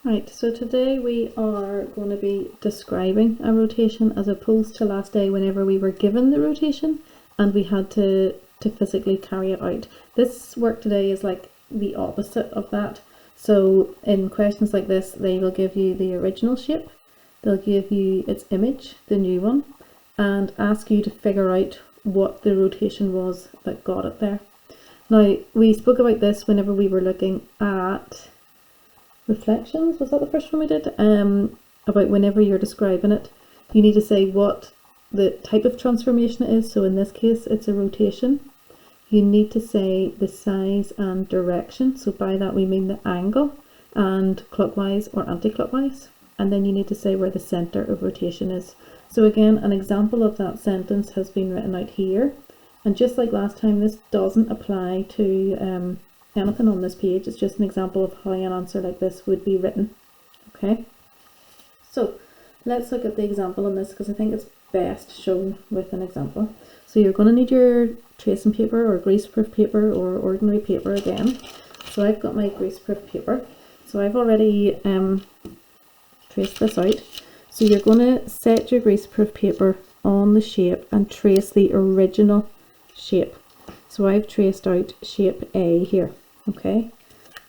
Right, so today we are going to be describing a rotation as opposed to last day whenever we were given the rotation and we had to physically carry it out. This work today is like the opposite of that. So in questions like this, they will give you the original shape, they'll give you its image, the new one, and ask you to figure out what the rotation was that got it there. Now, we spoke about this whenever we were looking at reflections. Was that the first one we did? About whenever you're describing it, you need to say what the type of transformation it is. So in this case, it's a rotation. You need to say the size and direction. So by that we mean the angle, and clockwise or anti-clockwise. And then you need to say where the center of rotation is. So again, an example of that sentence has been written out here. And just like last time, this doesn't apply to anything on this page. It's just an example of how an answer like this would be written. Okay, so let's look at the example on this because I think it's best shown with an example. So you're going to need your tracing paper or greaseproof paper or ordinary paper again. So I've got my greaseproof paper. So I've already traced this out. So you're going to set your greaseproof paper on the shape and trace the original shape. So I've traced out shape A here. Okay,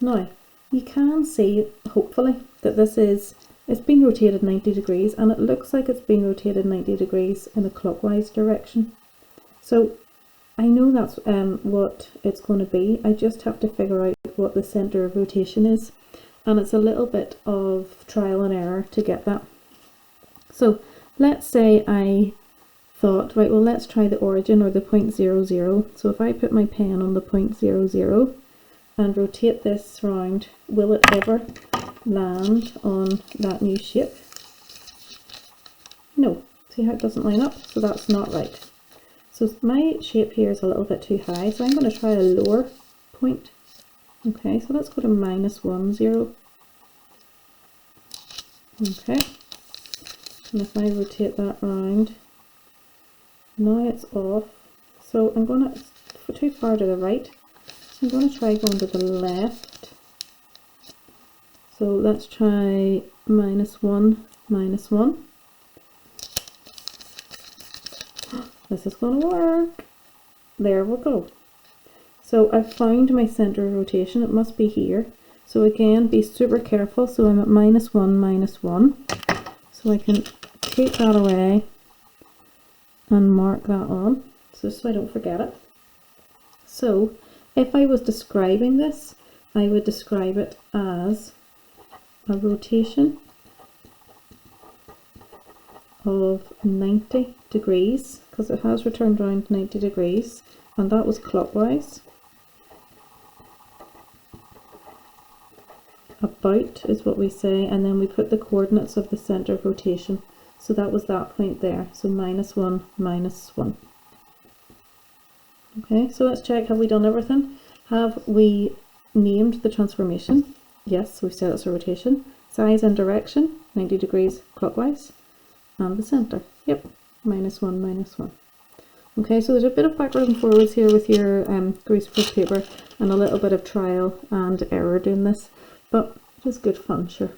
now you can see hopefully that it's been rotated 90 degrees, and it looks like it's been rotated 90 degrees in a clockwise direction. So I know that's what it's going to be. I just have to figure out what the center of rotation is, and it's a little bit of trial and error to get that. So let's say I thought, right, well, let's try the origin or the point 0, 0. So if I put my pen on the point 0, 0 and rotate this round, will it ever land on that new shape? No. See how it doesn't line up? So that's not right. So my shape here is a little bit too high, so I'm going to try a lower point. Okay, so let's go to -1, 0. Okay, and if I rotate that round, now it's off. So I'm going to, too far to the right, I'm going to try going to the left. So let's try -1, -1. This is going to work. There we go. So I've found my center of rotation. It must be here. So again, be super careful. So I'm at -1, -1. So I can take that away and mark that on, so I don't forget it. So if I was describing this, I would describe it as a rotation of 90 degrees, because it has returned around 90 degrees, and that was clockwise. About is what we say, and then we put the coordinates of the center of rotation. So that was that point there, so -1, -1. Okay, so let's check, have we done everything? Have we named the transformation? Yes, we've said it's a rotation. Size and direction, 90 degrees clockwise. And the center, yep, -1, -1. Okay, so there's a bit of backwards and forwards here with your greaseproof paper and a little bit of trial and error doing this, but it is good fun, sure.